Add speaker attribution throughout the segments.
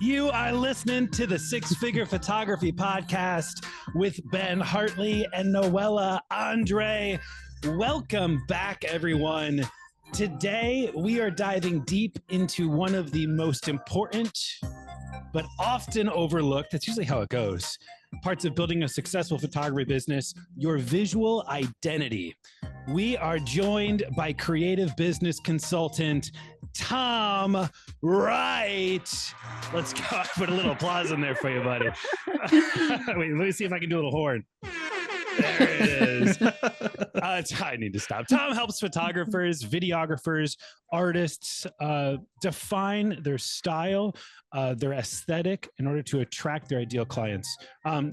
Speaker 1: You are listening to the Six Figure Photography Podcast with Ben Hartley and Noella Andre. Welcome back, everyone. Today, we are diving deep into one of the most important, but often overlooked, that's usually how it goes, parts of building a successful photography business, your visual identity. We are joined by creative business consultant Tom Wright. Let's go. I put a little applause in there for you, buddy. Wait, let me see if I can do a little horn. There it is. I need to stop. Tom helps photographers, videographers, artists define their style, their aesthetic in order to attract their ideal clients.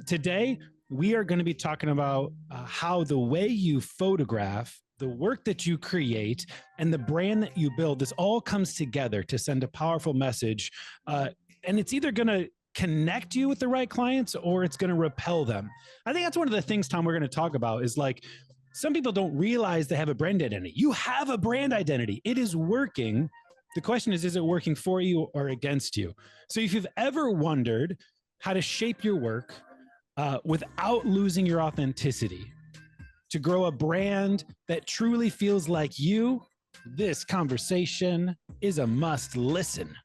Speaker 1: Today, we are going to be talking about how the way you photograph, the work that you create, and the brand that you build, this all comes together to send a powerful message. And it's either going to connect you with the right clients or it's going to repel them. I think that's one of the things, Tom, we're going to talk about is like, some people don't realize they have a brand identity. You have a brand identity. It is working. The question is it working for you or against you? So if you've ever wondered how to shape your work without losing your authenticity, to grow a brand that truly feels like you, this conversation is a must listen.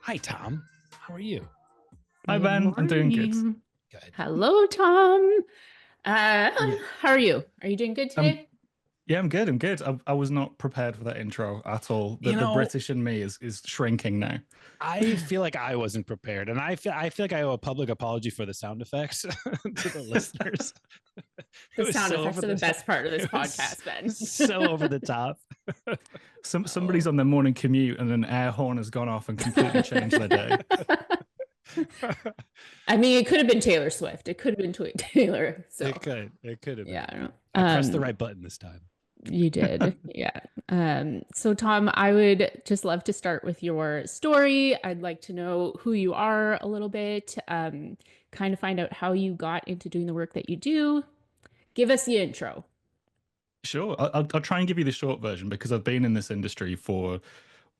Speaker 1: Hi, Tom. How are you?
Speaker 2: Hi, Ben. I'm doing good.
Speaker 3: Good. Hello, Tom. How are you? Are you doing good today?
Speaker 2: Yeah, I'm good. I'm good. I was not prepared for that intro at all. The British in me is shrinking now.
Speaker 1: I feel like I wasn't prepared, and I feel like I owe a public apology for the sound effects to the listeners.
Speaker 3: The sound effects are the best part of this podcast, Ben.
Speaker 1: So over the top.
Speaker 2: Somebody's on their morning commute, and an air horn has gone off and completely changed their day.
Speaker 3: I mean, it could have been Taylor Swift. It could have been Taylor. So.
Speaker 1: It could have been.
Speaker 3: Yeah, I don't know.
Speaker 1: I pressed the right button this time.
Speaker 3: You did. Yeah. So Tom, I would just love to start with your story. I'd like to know who you are a little bit, kind of find out how you got into doing the work that you do. Give us the intro.
Speaker 2: Sure. I'll try and give you the short version because I've been in this industry for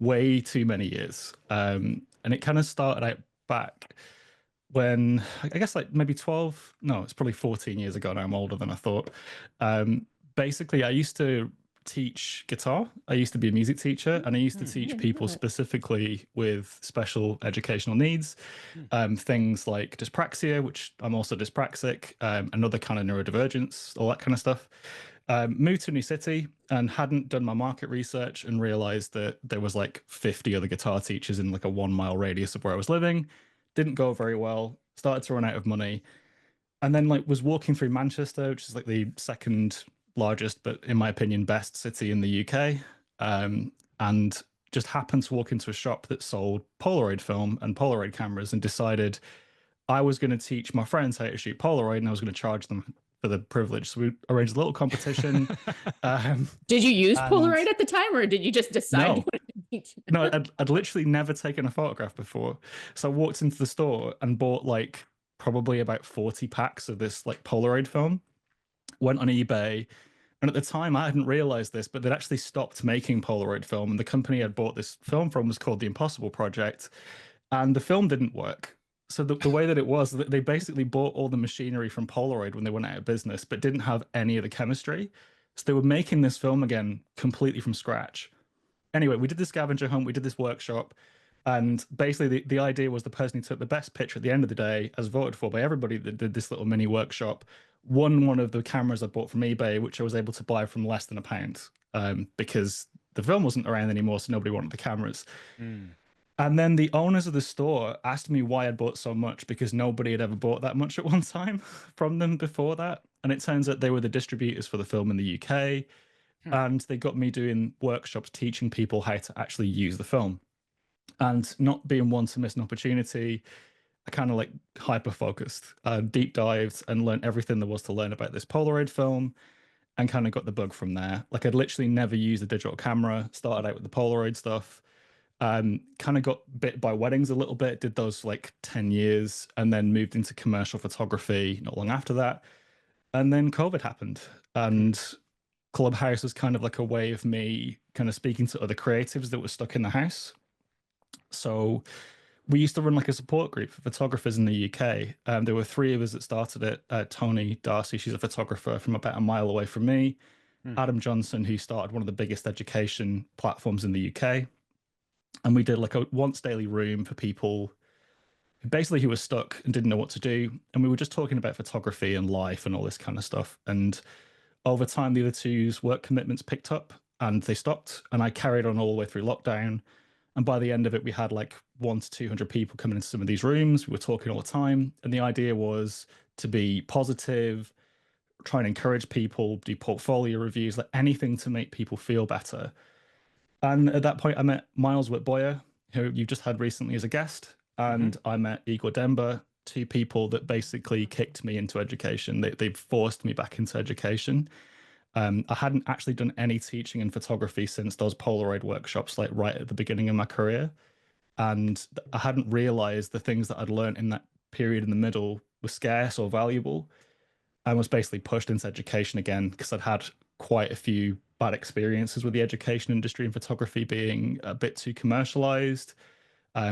Speaker 2: way too many years. And it kind of started out back when, I guess like maybe it's probably 14 years ago now. I'm older than I thought. Basically, I used to teach guitar. I used to be a music teacher, and I used to teach people specifically with special educational needs, things like dyspraxia, which I'm also dyspraxic, another kind of neurodivergence, all that kind of stuff. Moved to a new city and hadn't done my market research and realized that there was like 50 other guitar teachers in like a 1 mile radius of where I was living. Didn't go very well, started to run out of money, and then like was walking through Manchester, which is like the second largest, but in my opinion, best city in the UK. And just happened to walk into a shop that sold Polaroid film and Polaroid cameras and decided I was going to teach my friends how to shoot Polaroid and I was going to charge them for the privilege. So we arranged a little competition.
Speaker 3: Did you use Polaroid at the time or did you just decide?
Speaker 2: No, I'd literally never taken a photograph before. So I walked into the store and bought like probably about 40 packs of this like Polaroid film, went on eBay. And at the time, I hadn't realized this, but they'd actually stopped making Polaroid film. And the company I'd bought this film from was called The Impossible Project. And the film didn't work. So the way that it was, they basically bought all the machinery from Polaroid when they went out of business, but didn't have any of the chemistry. So they were making this film again completely from scratch. Anyway, we did this scavenger hunt, we did this workshop. And basically the idea was the person who took the best picture at the end of the day, as voted for by everybody that did this little mini workshop, won one of the cameras I bought from eBay, which I was able to buy from less than £1, because the film wasn't around anymore, so nobody wanted the cameras. And then the owners of the store asked me why I'd bought so much, because nobody had ever bought that much at one time from them before that. And it turns out they were the distributors for the film in the UK. And they got me doing workshops teaching people how to actually use the film. And not being one to miss an opportunity, I kind of like hyper-focused, deep dived and learned everything there was to learn about this Polaroid film and kind of got the bug from there. Like I'd literally never used a digital camera, started out with the Polaroid stuff, kind of got bit by weddings a little bit, did those like 10 years and then moved into commercial photography not long after that. And then COVID happened and Clubhouse was kind of like a way of me kind of speaking to other creatives that were stuck in the house. So we used to run like a support group for photographers in the UK. There were three of us that started it. Tony Darcy, she's a photographer from about a mile away from me. Adam Johnson, who started one of the biggest education platforms in the UK. And we did like a once daily room for people basically who were stuck and didn't know what to do. And we were just talking about photography and life and all this kind of stuff. And over time, the other two's work commitments picked up and they stopped. And I carried on all the way through lockdown. And by the end of it, we had like 100 to 200 people coming into some of these rooms. We were talking all the time. And the idea was to be positive, try and encourage people, do portfolio reviews, like anything to make people feel better. And at that point, I met Miles Whitboyer, who you just had recently as a guest. And I met Igor Demba, two people that basically kicked me into education. They forced me back into education. I hadn't actually done any teaching in photography since those Polaroid workshops, like right at the beginning of my career. And I hadn't realized the things that I'd learned in that period in the middle were scarce or valuable. I was basically pushed into education again because I'd had quite a few bad experiences with the education industry and photography being a bit too commercialized,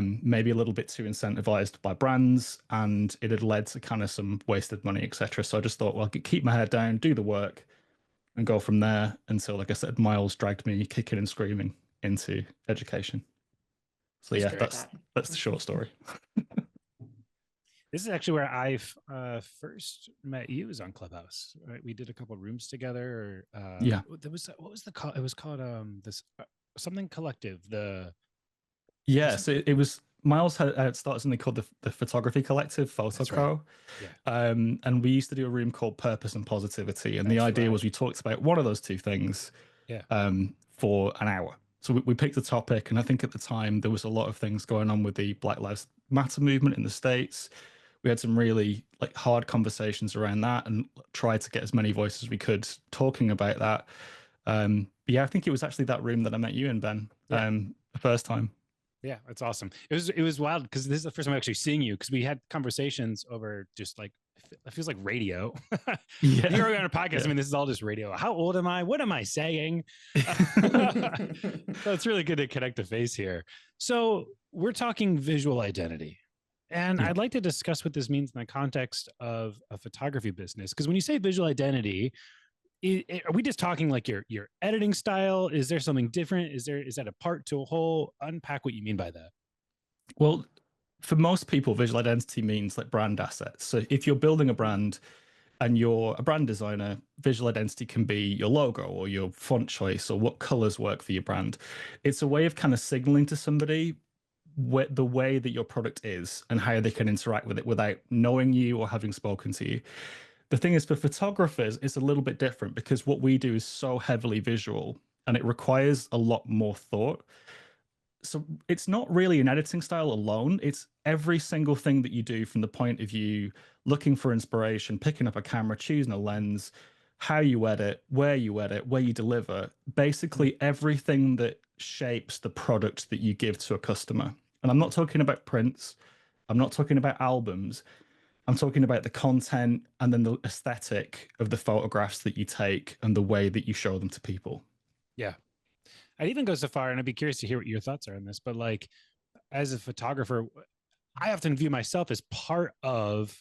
Speaker 2: maybe a little bit too incentivized by brands, and it had led to kind of some wasted money, etc. So I just thought, well, I could keep my head down, do the work, and go from there until, like I said, Miles dragged me kicking and screaming into education. So yeah, that's the short story.
Speaker 1: This is actually where I first met you, was on Clubhouse. Right? We did a couple of rooms together.
Speaker 2: Yeah.
Speaker 1: There was, what was the call? It was called this something collective.
Speaker 2: Yeah, so it was Miles had started something called the Photography Collective, Photocro.
Speaker 1: Right.
Speaker 2: Yeah. And we used to do a room called Purpose and Positivity. And the idea was we talked about one of those two things for an hour. So we picked a topic, and I think at the time there was a lot of things going on with the Black Lives Matter movement in the States. We had some really like hard conversations around that and tried to get as many voices as we could talking about that. Yeah, I think it was actually that room that I met you in, Ben, the first time.
Speaker 1: Yeah, that's awesome. It was wild because this is the first time I'm actually seeing you, because we had conversations over just like, it feels like radio.
Speaker 2: Yeah.
Speaker 1: Here we are on a podcast. Yeah. I mean, this is all just radio. How old am I? What am I saying? So it's really good to connect the face here. So we're talking visual identity. And I'd like to discuss what this means in the context of a photography business. Because when you say visual identity, are we just talking like your editing style? Is there something different? Is that a part to a whole? Unpack what you mean by that.
Speaker 2: Well, for most people, visual identity means like brand assets. So if you're building a brand and you're a brand designer, visual identity can be your logo or your font choice or what colors work for your brand. It's a way of kind of signaling to somebody the way that your product is and how they can interact with it without knowing you or having spoken to you. The thing is, for photographers, it's a little bit different because what we do is so heavily visual and it requires a lot more thought. So it's not really an editing style alone. It's every single thing that you do from the point of view, looking for inspiration, picking up a camera, choosing a lens, how you edit, where you deliver, basically everything that shapes the product that you give to a customer. And I'm not talking about prints. I'm not talking about albums. I'm talking about the content and then the aesthetic of the photographs that you take and the way that you show them to people.
Speaker 1: Yeah. I'd even go so far, and I'd be curious to hear what your thoughts are on this, but like, as a photographer, I often view myself as part of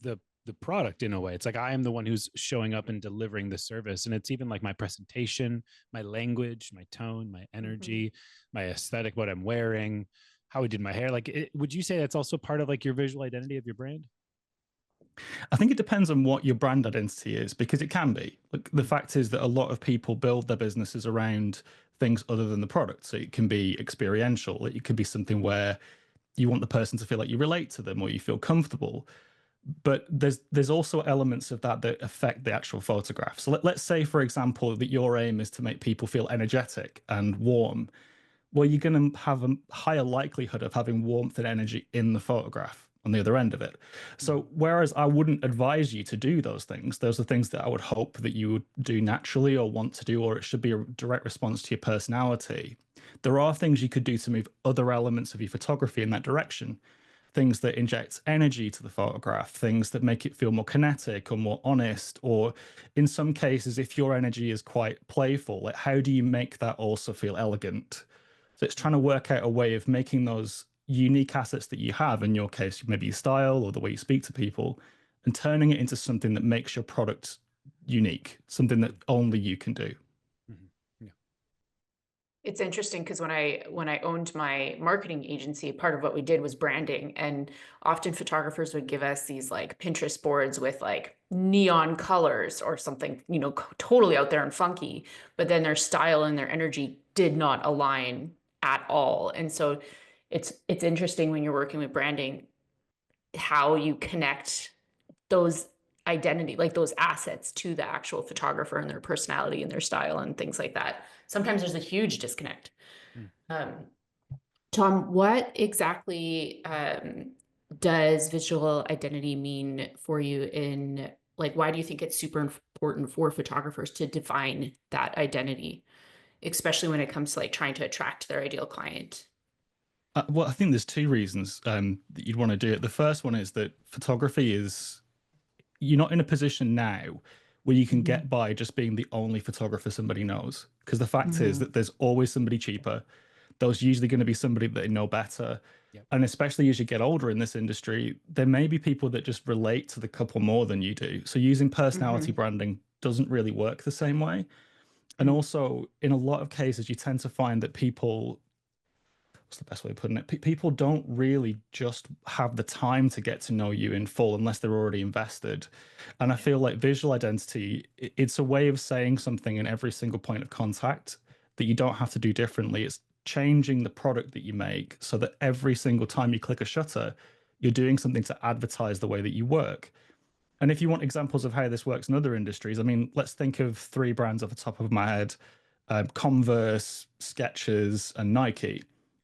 Speaker 1: the product in a way. It's like I am the one who's showing up and delivering the service. And it's even like my presentation, my language, my tone, my energy, my aesthetic, what I'm wearing, how I did my hair. Like, would you say that's also part of like your visual identity of your brand?
Speaker 2: I think it depends on what your brand identity is, because it can be. Like, the fact is that a lot of people build their businesses around things other than the product. So it can be experiential. It could be something where you want the person to feel like you relate to them or you feel comfortable. But there's also elements of that affect the actual photograph. So let's say, for example, that your aim is to make people feel energetic and warm. Well, you're going to have a higher likelihood of having warmth and energy in the photograph on the other end of it. So whereas I wouldn't advise you to do those are things that I would hope that you would do naturally or want to do, or it should be a direct response to your personality. There are things you could do to move other elements of your photography in that direction. Things that inject energy to the photograph, things that make it feel more kinetic or more honest, or in some cases, if your energy is quite playful, like how do you make that also feel elegant? So it's trying to work out a way of making those unique assets that you have, in your case, maybe your style or the way you speak to people, and turning it into something that makes your product unique, something that only you can do.
Speaker 1: Mm-hmm. Yeah.
Speaker 4: It's interesting because when I owned my marketing agency, part of what we did was branding, and often photographers would give us these like Pinterest boards with like neon colors or something, you know, totally out there and funky, but then their style and their energy did not align at all. And so it's interesting when you're working with branding, how you connect those identity, like those assets, to the actual photographer and their personality and their style and things like that. Sometimes there's a huge disconnect. Tom, what exactly does visual identity mean for you in, like, why do you think it's super important for photographers to define that identity, especially when it comes to like trying to attract their ideal client?
Speaker 2: Well, I think there's two reasons that you'd want to do it. The first one is that photography is, you're not in a position now where you can get by just being the only photographer somebody knows. Because the fact is that there's always somebody cheaper. There's usually going to be somebody that they know better.
Speaker 1: Yep.
Speaker 2: And especially as you get older in this industry, there may be people that just relate to the couple more than you do. So using personality branding doesn't really work the same way. And also, in a lot of cases, you tend to find that people, what's the best way of putting it? People don't really just have the time to get to know you in full unless they're already invested. And I feel like visual identity, it's a way of saying something in every single point of contact that you don't have to do differently. It's changing the product that you make so that every single time you click a shutter, you're doing something to advertise the way that you work. And if you want examples of how this works in other industries, I mean, let's think of three brands off the top of my head: Converse, Skechers, and Nike.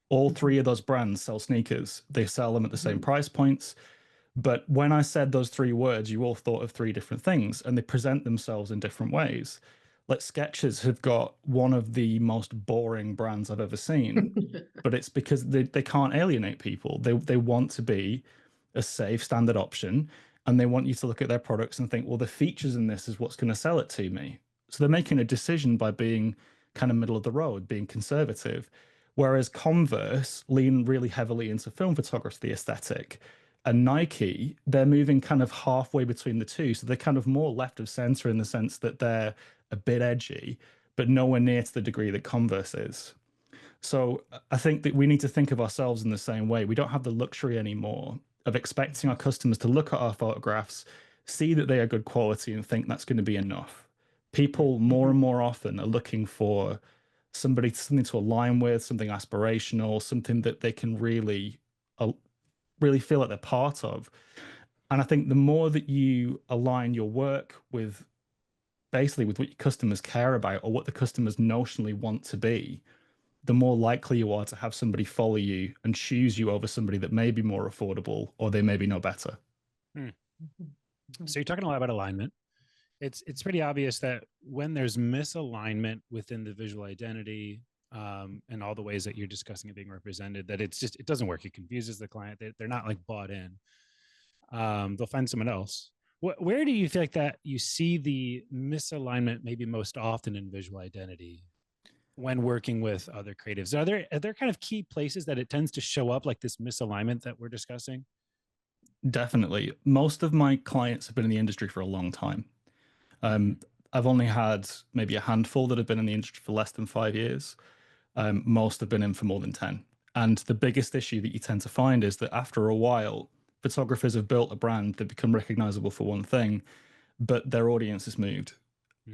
Speaker 2: All three of those brands sell sneakers. They sell them at the same price points. But when I said those three words, you all thought of three different things, and they present themselves in different ways. Like Skechers have got one of the most boring brands I've ever seen, but it's because they can't alienate people. They want to be a safe standard option, and they want you to look at their products and think, well, the features in this is what's going to sell it to me. So they're making a decision by being kind of middle of the road, being conservative. Whereas Converse lean really heavily into film photography aesthetic. And Nike, they're moving kind of halfway between the two. So they're kind of more left of center in the sense that they're a bit edgy, but nowhere near to the degree that Converse is. So I think that we need to think of ourselves in the same way. We don't have the luxury anymore of expecting our customers to look at our photographs, see that they are good quality, and think that's going to be enough. People more and more often are looking for something to align with, something aspirational, something that they can really feel like they're part of. And I think the more that you align your work with basically with what your customers care about or what the customers notionally want to be, the more likely you are to have somebody follow you and choose you over somebody that may be more affordable or they maybe know better.
Speaker 1: So you're talking a lot about alignment. It's pretty obvious that when there's misalignment within the visual identity and all the ways that you're discussing it being represented, that it doesn't work. It confuses the client. They're not like bought in. They'll find someone else. Where do you feel like that you see the misalignment maybe most often in visual identity when working with other creatives? Are there kind of key places that it tends to show up, like this misalignment that we're discussing?
Speaker 2: Definitely. Most of my clients have been in the industry for a long time. I've only had maybe a handful that have been in the industry for less than 5 years. Most have been in for more than 10. And the biggest issue that you tend to find is that after a while, photographers have built a brand that become recognizable for one thing, but their audience has moved.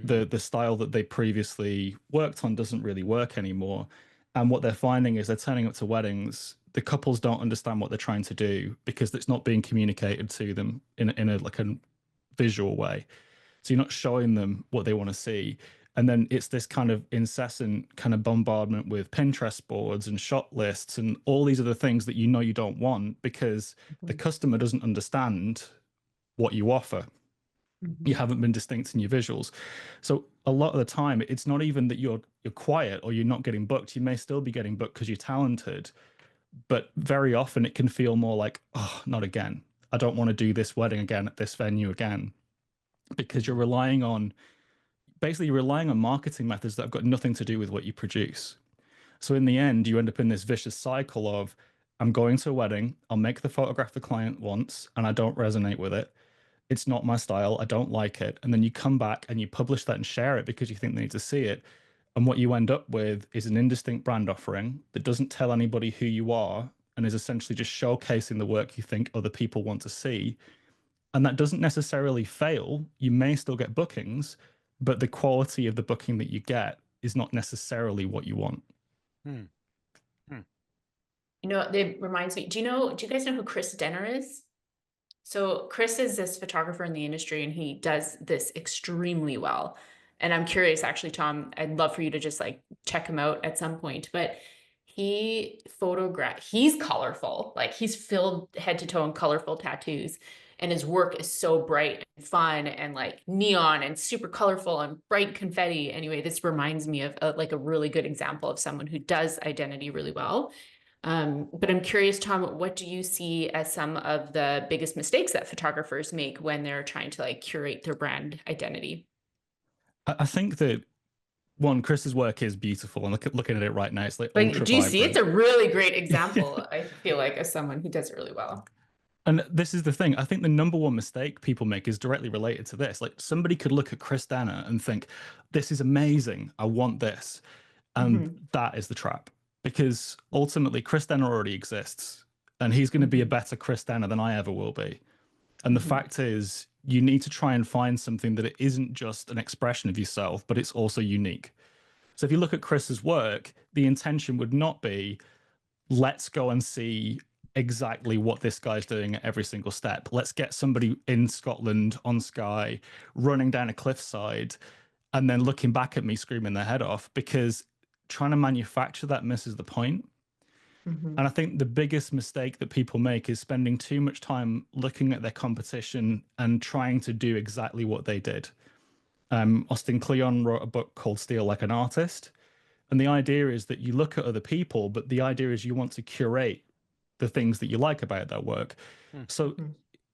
Speaker 2: The style that they previously worked on doesn't really work anymore. And what they're finding is they're turning up to weddings. The couples don't understand what they're trying to do because it's not being communicated to them in a like a visual way. So you're not showing them what they want to see. And then it's this kind of incessant kind of bombardment with Pinterest boards and shot lists and all these other things that you know you don't want because the customer doesn't understand what you offer. You haven't been distinct in your visuals. So a lot of the time, it's not even that you're quiet or you're not getting booked. You may still be getting booked because you're talented. But very often it can feel more like, oh, not again. I don't want to do this wedding again at this venue again. Because you're relying on marketing methods that have got nothing to do with what you produce. So in the end, you end up in this vicious cycle of I'm going to a wedding, I'll make the photograph the client wants, and I don't resonate with it. It's not my style, I don't like it. And then you come back and you publish that and share it because you think they need to see it. And what you end up with is an indistinct brand offering that doesn't tell anybody who you are and is essentially just showcasing the work you think other people want to see. And that doesn't necessarily fail. You may still get bookings, but the quality of the booking that you get is not necessarily what you want.
Speaker 1: Hmm.
Speaker 4: You know, it reminds me, do you guys know who Chris Denner is? So Chris is this photographer in the industry and he does this extremely well. And I'm curious, actually, Tom, I'd love for you to just like check him out at some point, but he's colorful, like he's filled head to toe in colorful tattoos. And his work is so bright and fun and like neon and super colorful and bright confetti. Anyway, this reminds me of like a really good example of someone who does identity really well. But I'm curious, Tom, what do you see as some of the biggest mistakes that photographers make when they're trying to like curate their brand identity?
Speaker 2: I think that one, Chris's work is beautiful, and looking at it right now, it's like ultra
Speaker 4: Do you see?
Speaker 2: vibrant.
Speaker 4: It's a really great example, I feel like, as someone who does it really well.
Speaker 2: And this is the thing. I think the number one mistake people make is directly related to this. Like somebody could look at Chris Danner and think, this is amazing, I want this. And that is the trap. Because ultimately, Chris Danner already exists, and he's going to be a better Chris Danner than I ever will be. And the fact is, you need to try and find something that it isn't just an expression of yourself, but it's also unique. So if you look at Chris's work, the intention would not be, let's go and see exactly what this guy's doing at every single step. Let's get somebody in Scotland on Skye running down a cliffside and then looking back at me screaming their head off, because trying to manufacture that misses the point. And I think the biggest mistake that people make is spending too much time looking at their competition and trying to do exactly what they did. Austin Kleon wrote a book called Steal Like an Artist. And the idea is that you look at other people, but the idea is you want to curate the things that you like about their work. So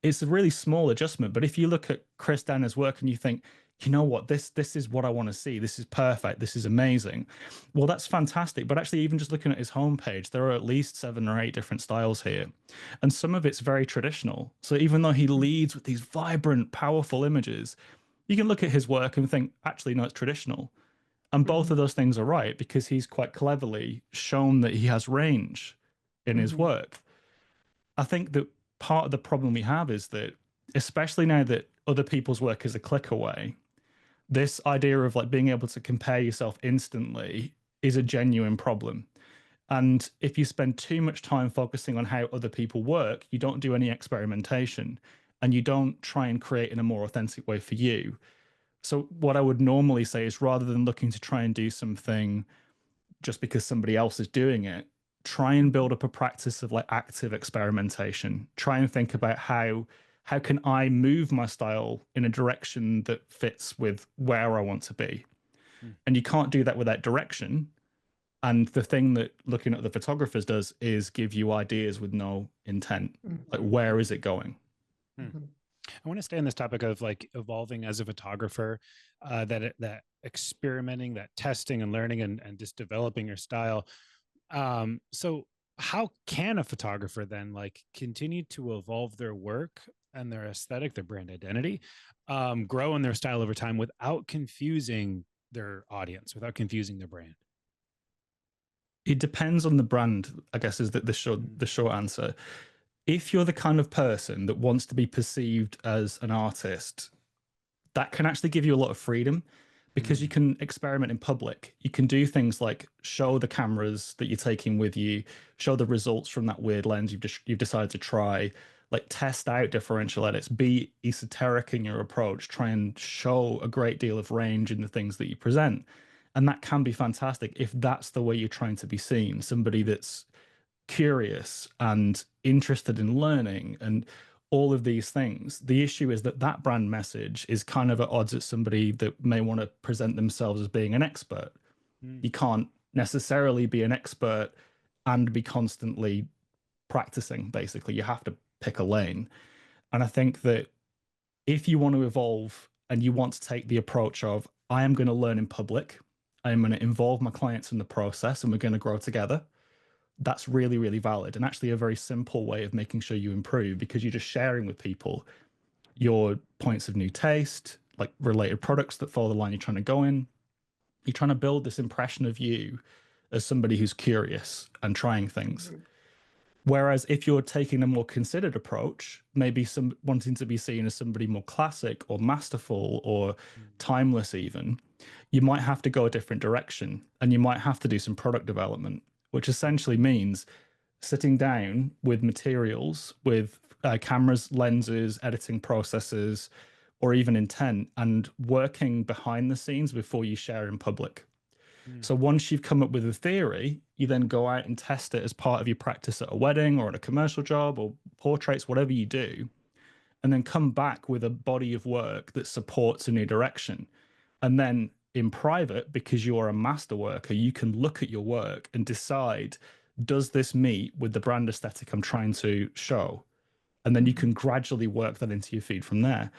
Speaker 2: it's a really small adjustment. But if you look at Chris Danner's work and you think, you know what, this is what I want to see. This is perfect. This is amazing. Well, that's fantastic. But actually, even just looking at his homepage, there are at least 7 or 8 different styles here. And some of it's very traditional. So even though he leads with these vibrant, powerful images, you can look at his work and think, actually, no, it's traditional. And both of those things are right, because he's quite cleverly shown that he has range in his work. I think that part of the problem we have is that, especially now that other people's work is a click away, this idea of like being able to compare yourself instantly is a genuine problem. And if you spend too much time focusing on how other people work, you don't do any experimentation and you don't try and create in a more authentic way for you. So what I would normally say is, rather than looking to try and do something just because somebody else is doing it, try and build up a practice of like active experimentation. Try and think about how can I move my style in a direction that fits with where I want to be. And you can't do that without direction. And the thing that looking at the photographers does is give you ideas with no intent. Like, where is it going?
Speaker 1: I want to stay on this topic of like evolving as a photographer, that experimenting, that testing and learning and just developing your style. So how can a photographer then like continue to evolve their work and their aesthetic, their brand identity, grow in their style over time without confusing their audience, without confusing their brand?
Speaker 2: It depends on the brand, I guess, is the short answer. If you're the kind of person that wants to be perceived as an artist, that can actually give you a lot of freedom, because you can experiment in public. You can do things like show the cameras that you're taking with you, show the results from that weird lens you've decided to try, like test out differential edits, be esoteric in your approach, try and show a great deal of range in the things that you present. And that can be fantastic if that's the way you're trying to be seen, somebody that's curious and interested in learning and all of these things. The issue is that that brand message is kind of at odds with somebody that may want to present themselves as being an expert. You can't necessarily be an expert and be constantly practicing, basically. You have to pick a lane. And I think that if you want to evolve and you want to take the approach of, I am going to learn in public, I am going to involve my clients in the process, and we're going to grow together, that's really, really valid, and actually a very simple way of making sure you improve, because you're just sharing with people your points of new taste, like related products that follow the line you're trying to go in. You're trying to build this impression of you as somebody who's curious and trying things. Whereas if you're taking a more considered approach, maybe some wanting to be seen as somebody more classic or masterful or timeless even, you might have to go a different direction, and you might have to do some product development, which essentially means sitting down with materials, with cameras, lenses, editing processes, or even intent, and working behind the scenes before you share in public. So once you've come up with a theory, you then go out and test it as part of your practice at a wedding or at a commercial job or portraits, whatever you do, and then come back with a body of work that supports a new direction. And then in private, because you're a master worker, you can look at your work and decide, does this meet with the brand aesthetic I'm trying to show? And then you can gradually work that into your feed from there.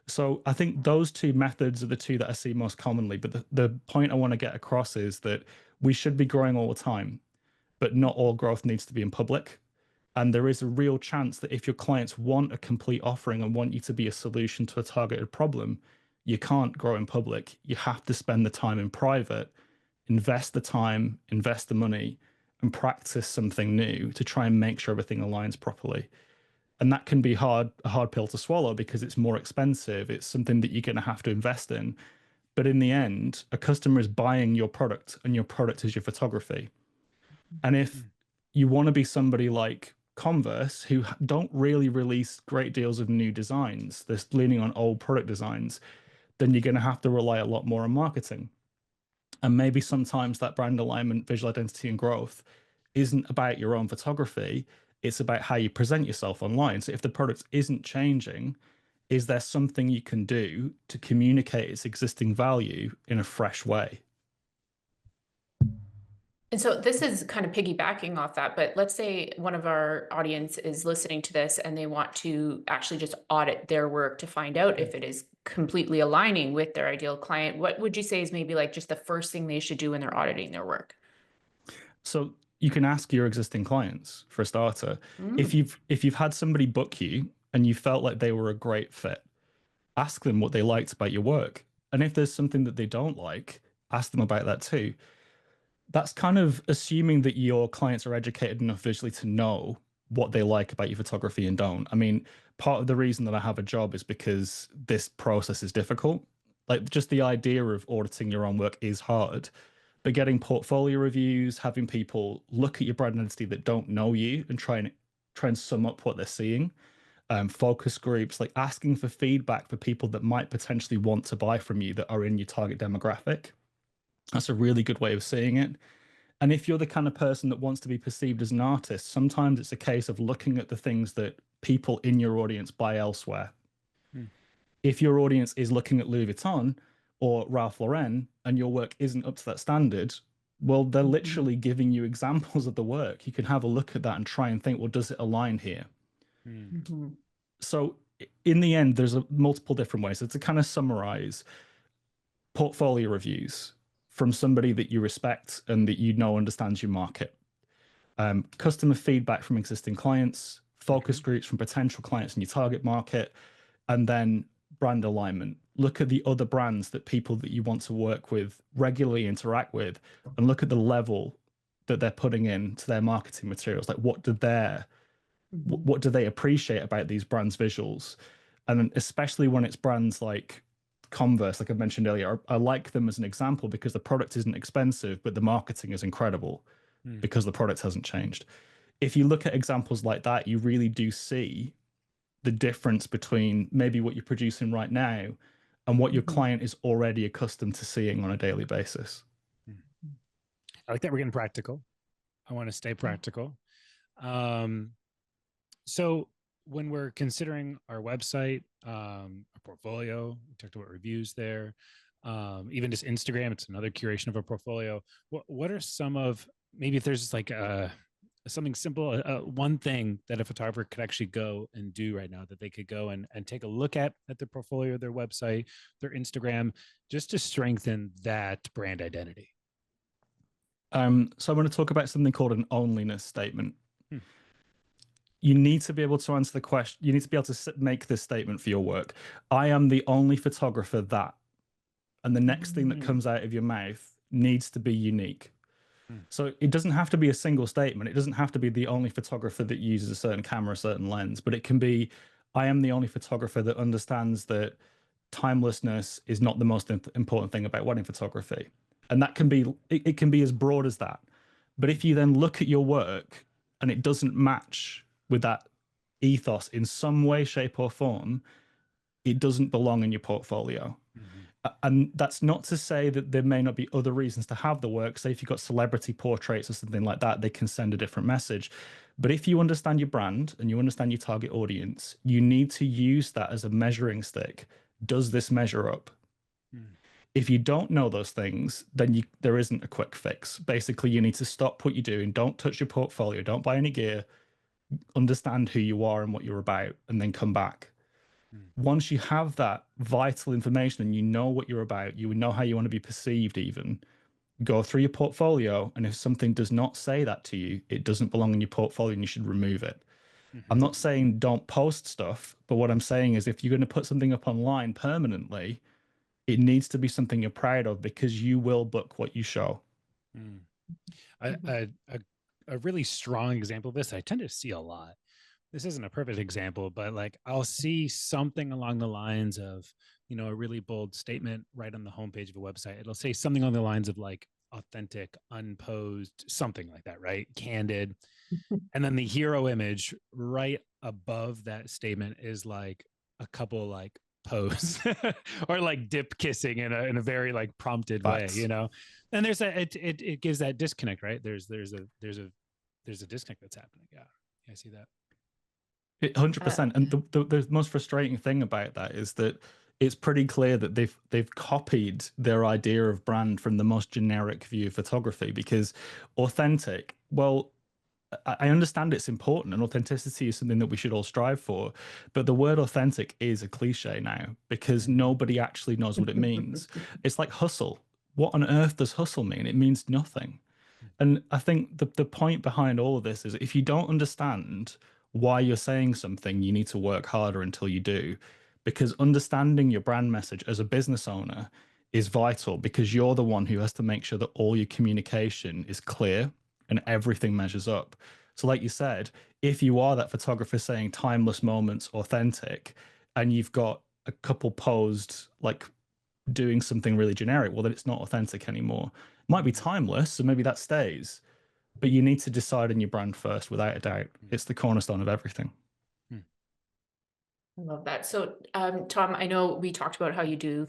Speaker 2: So I think those two methods are the two that I see most commonly. But the point I want to get across is that we should be growing all the time, but not all growth needs to be in public. And there is a real chance that if your clients want a complete offering and want you to be a solution to a targeted problem, you can't grow in public. You have to spend the time in private, invest the time, invest the money, and practice something new to try and make sure everything aligns properly. And that can be a hard pill to swallow, because it's more expensive. It's something that you're going to have to invest in. But in the end, a customer is buying your product, and your product is your photography. And if you want to be somebody like Converse, who don't really release great deals of new designs, they're leaning on old product designs, then you're going to have to rely a lot more on marketing. And maybe sometimes that brand alignment, visual identity, and growth isn't about your own photography. It's about how you present yourself online. So if the product isn't changing, is there something you can do to communicate its existing value in a fresh way?
Speaker 4: And so this is kind of piggybacking off that, but let's say one of our audience is listening to this and they want to actually just audit their work to find out if it is completely aligning with their ideal client. What would you say is maybe like just the first thing they should do when they're auditing their work?
Speaker 2: So you can ask your existing clients for a starter. If you've had somebody book you and you felt like they were a great fit, ask them what they liked about your work. And if there's something that they don't like, ask them about that too. That's kind of assuming that your clients are educated enough visually to know what they like about your photography and don't. I mean, part of the reason that I have a job is because this process is difficult. Like, just the idea of auditing your own work is hard. But getting portfolio reviews, having people look at your brand identity that don't know you and try and sum up what they're seeing, focus groups, like asking for feedback for people that might potentially want to buy from you that are in your target demographic. That's a really good way of seeing it. And if you're the kind of person that wants to be perceived as an artist, sometimes it's a case of looking at the things that people in your audience buy elsewhere. If your audience is looking at Louis Vuitton or Ralph Lauren and your work isn't up to that standard, well, they're literally giving you examples of the work. You can have a look at that and try and think, well, does it align here? So in the end, there's multiple different ways. So to kind of summarize, portfolio reviews from somebody that you respect and that you know understands your market, customer feedback from existing clients, focus groups from potential clients in your target market, and then brand alignment. Look at the other brands that people that you want to work with regularly interact with, and look at the level that they're putting into their marketing materials. Like, what do they appreciate about these brands' visuals? And especially when it's brands like Converse, like I mentioned earlier, I like them as an example because the product isn't expensive, but the marketing is incredible because the product hasn't changed. If you look at examples like that, you really do see the difference between maybe what you're producing right now and what your client is already accustomed to seeing on a daily basis.
Speaker 5: I like that we're getting practical. I want to stay practical. So when we're considering our website, our portfolio, we talked about reviews there, even just Instagram, it's another curation of a portfolio. What are some of, maybe if there's just like something simple, one thing that a photographer could actually go and do right now, that they could go and take a look at their portfolio, their website, their Instagram, just to strengthen that brand identity?
Speaker 2: So I'm going to talk about something called an onlyness statement.
Speaker 5: Hmm.
Speaker 2: You need to be able to answer the question. You need to be able to make this statement for your work. I am the only photographer that, and the next thing that comes out of your mouth needs to be unique. So it doesn't have to be a single statement. It doesn't have to be the only photographer that uses a certain camera, a certain lens, but it can be, I am the only photographer that understands that timelessness is not the most important thing about wedding photography. And that can be, it can be as broad as that. But if you then look at your work and it doesn't match with that ethos in some way, shape, or form, it doesn't belong in your portfolio. And that's not to say that there may not be other reasons to have the work. Say if you've got celebrity portraits or something like that, they can send a different message. But if you understand your brand and you understand your target audience, you need to use that as a measuring stick. Does this measure up? If you don't know those things, then there isn't a quick fix. Basically, you need to stop what you're doing. Don't touch your portfolio. Don't buy any gear. Understand who you are and what you're about, and then come back. Once you have that vital information and you know what you're about, you know how you want to be perceived, even go through your portfolio. And if something does not say that to you, it doesn't belong in your portfolio and you should remove it. I'm not saying don't post stuff, but what I'm saying is if you're going to put something up online permanently, it needs to be something you're proud of, because you will book what you show.
Speaker 5: A really strong example of this I tend to see a lot. This isn't a perfect example, but like I'll see something along the lines of, a really bold statement right on the homepage of a website. It'll say something along the lines of like authentic, unposed, something like that, right? Candid. And then the hero image right above that statement is like a couple like pose or like dip kissing in a very like prompted way, And there's it gives that disconnect, right? There's a disconnect that's happening. Yeah, I see that.
Speaker 2: 100%. And the most frustrating thing about that is that it's pretty clear that they've copied their idea of brand from the most generic view of photography, because authentic, well, I understand it's important and authenticity is something that we should all strive for, but the word authentic is a cliche now because nobody actually knows what it means. It's like hustle. What on earth does hustle mean? It means nothing. And I think the point behind all of this is if you don't understand why you're saying something, you need to work harder until you do, because understanding your brand message as a business owner is vital, because you're the one who has to make sure that all your communication is clear and everything measures up. So like you said, if you are that photographer saying timeless moments, authentic, and you've got a couple posed like doing something really generic, well, then it's not authentic anymore. It might be timeless, so maybe that stays, but you need to decide on your brand first, without a doubt. It's the cornerstone of everything.
Speaker 4: I love that. So, Tom, I know we talked about how you do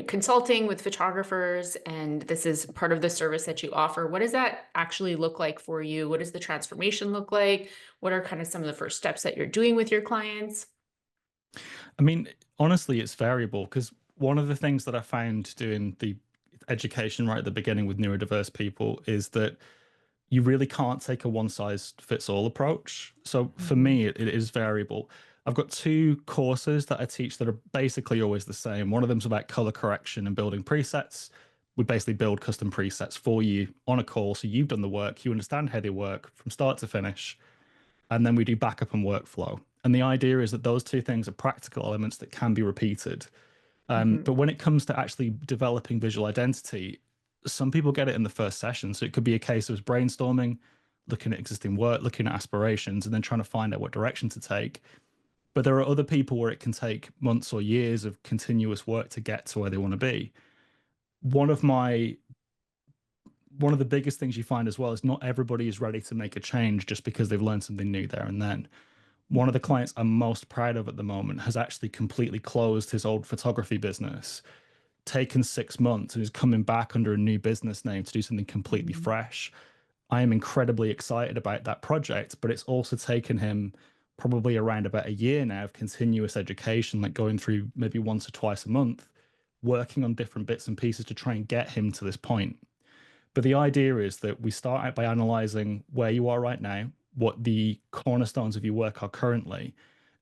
Speaker 4: consulting with photographers, and this is part of the service that you offer. What does that actually look like for you? What does the transformation look like? What are kind of some of the first steps that you're doing with your clients?
Speaker 2: I mean, honestly, it's variable, because one of the things that I found doing the education right at the beginning with neurodiverse people is that you really can't take a one-size-fits-all approach. So for me, it is variable. I've got 2 courses that I teach that are basically always the same. One of them is about color correction and building presets. We basically build custom presets for you on a call. So you've done the work, you understand how they work from start to finish. And then we do backup and workflow. And the idea is that those 2 things are practical elements that can be repeated. But when it comes to actually developing visual identity, some people get it in the first session. So it could be a case of brainstorming, looking at existing work, looking at aspirations, and then trying to find out what direction to take. But there are other people where it can take months or years of continuous work to get to where they want to be. One of the biggest things you find as well is not everybody is ready to make a change just because they've learned something new there and then. One of the clients I'm most proud of at the moment has actually completely closed his old photography business, taken 6 months, and is coming back under a new business name to do something completely fresh. I am incredibly excited about that project, but it's also taken him probably around about a year now of continuous education, like going through maybe once or twice a month, working on different bits and pieces to try and get him to this point. But the idea is that we start out by analyzing where you are right now, what the cornerstones of your work are currently,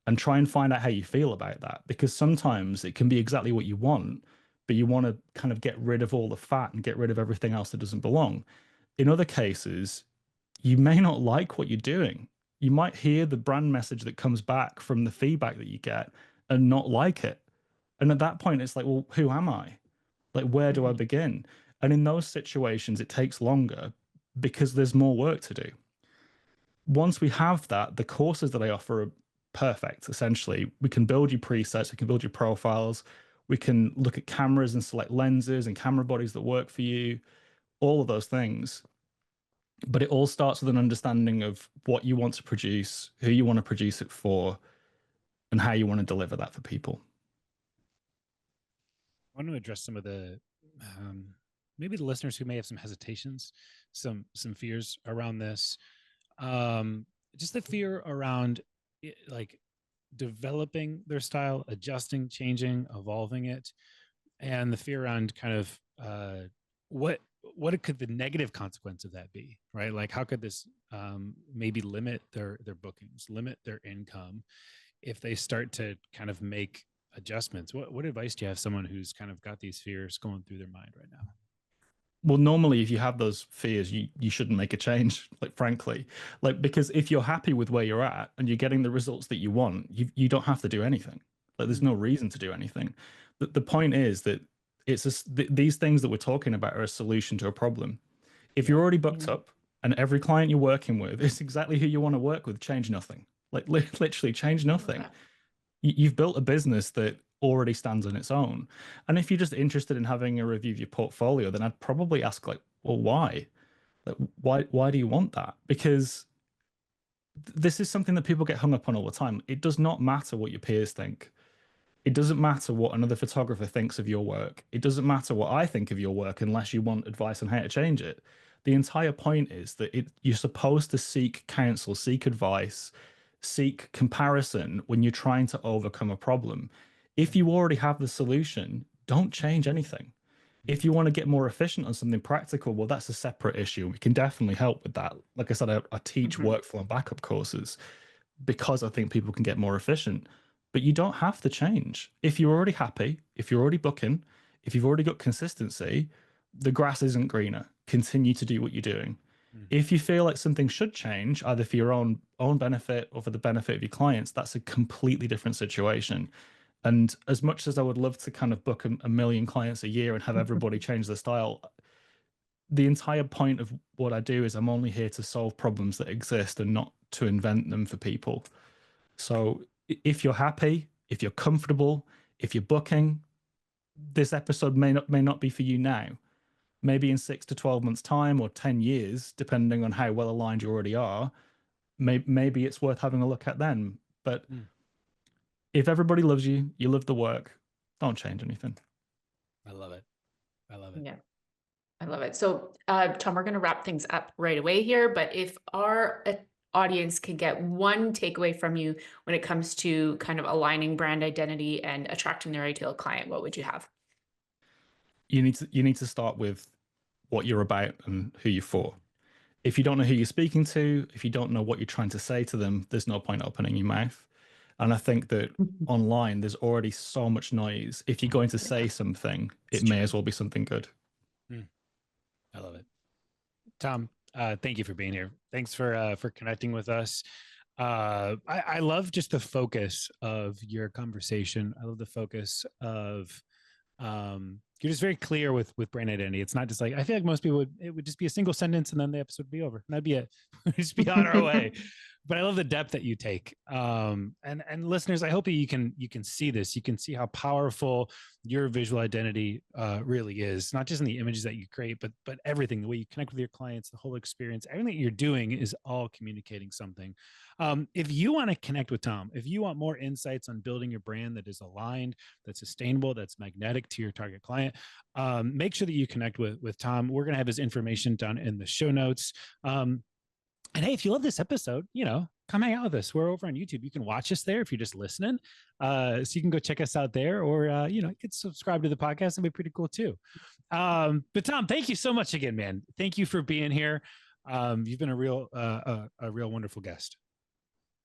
Speaker 2: and try and find out how you feel about that. Because sometimes it can be exactly what you want, but you want to kind of get rid of all the fat and get rid of everything else that doesn't belong. in other cases, you may not like what you're doing. You might hear the brand message that comes back from the feedback that you get and not like it. And at that point, it's like, well, who am I? Like, where do I begin? And in those situations, it takes longer because there's more work to do. Once we have that, the courses that I offer are perfect, essentially. We can build your presets, we can build your profiles, we can look at cameras and select lenses and camera bodies that work for you, all of those things. But it all starts with an understanding of what you want to produce, who you want to produce it for, and how you want to deliver that for people.
Speaker 5: I want to address some of the maybe the listeners who may have some hesitations, some fears around this. Just the fear around like developing their style, adjusting, changing, evolving it, and the fear around kind of what could the negative consequence of that be, right? Like how could this maybe limit their bookings, limit their income if they start to kind of make adjustments? What advice do you have someone who's kind of got these fears going through their mind right now?
Speaker 2: Well, normally if you have those fears, you shouldn't make a change, like frankly, like, because if you're happy with where you're at and you're getting the results that you want, you don't have to do anything. Like there's no reason to do anything. The point is that it's these things that we're talking about are a solution to a problem. If you're already booked up and every client you're working with is exactly who you want to work with, change nothing. Like literally change nothing. You've built a business that already stands on its own. And if you're just interested in having a review of your portfolio, then I'd probably ask, like, well, why? Like, why do you want that? Because this is something that people get hung up on all the time. It does not matter what your peers think. It doesn't matter what another photographer thinks of your work. It doesn't matter what I think of your work unless you want advice on how to change it. The entire point is that you're supposed to seek counsel, seek advice, seek comparison when you're trying to overcome a problem. If you already have the solution, don't change anything. If you want to get more efficient on something practical, well, that's a separate issue. We can definitely help with that. Like I said, I teach workflow and backup courses because I think people can get more efficient. But you don't have to change. If you're already happy, if you're already booking, if you've already got consistency, the grass isn't greener. Continue to do what you're doing. If you feel like something should change, either for your own benefit or for the benefit of your clients, that's a completely different situation. And as much as I would love to kind of book a million clients a year and have everybody change their style, the entire point of what I do is I'm only here to solve problems that exist and not to invent them for people. So if you're happy, if you're comfortable, if you're booking, this episode may not be for you now. Maybe in 6 to 12 months time or 10 years, depending on how well aligned you already are, maybe it's worth having a look at then. But if everybody loves you, you love the work, don't change anything.
Speaker 5: I love it. I love it.
Speaker 4: Yeah, I love it. So, Tom, we're going to wrap things up right away here, but if our audience can get one takeaway from you when it comes to kind of aligning brand identity and attracting their ideal client, what would you have?
Speaker 2: You need to start with what you're about and who you're for. If you don't know who you're speaking to, if you don't know what you're trying to say to them, there's no point opening your mouth. And I think that online, there's already so much noise. If you're going to say something, it may as well be something good.
Speaker 5: I love it. Tom, thank you for being here. Thanks for connecting with us. I love just the focus of your conversation. I love the focus of you're just very clear with brand identity. It's not just like, I feel like most people it would just be a single sentence and then the episode would be over. And that'd be it. We'd just be on our way. But I love the depth that you take. And listeners, I hope you can see this. You can see how powerful your visual identity really is, not just in the images that you create, but everything, the way you connect with your clients, the whole experience, everything that you're doing is all communicating something. If you want to connect with Tom, if you want more insights on building your brand that is aligned, that's sustainable, that's magnetic to your target client, make sure that you connect with Tom. We're going to have his information down in the show notes. And hey, if you love this episode, come hang out with us. We're over on YouTube. You can watch us there if you're just listening. So you can go check us out there, or you can subscribe to the podcast. That'd be pretty cool too. But Tom, thank you so much again, man. Thank you for being here. You've been a real wonderful guest.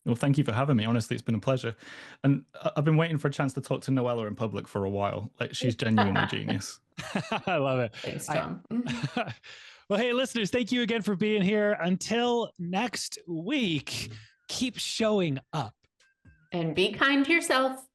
Speaker 2: Well, thank you for having me. Honestly, it's been a pleasure. And I've been waiting for a chance to talk to Noella in public for a while. Like, she's genuinely genius.
Speaker 5: I love it.
Speaker 4: Thanks, Tom.
Speaker 1: Well, hey, listeners, thank you again for being here. Until next week, keep showing up.
Speaker 4: And be kind to yourself.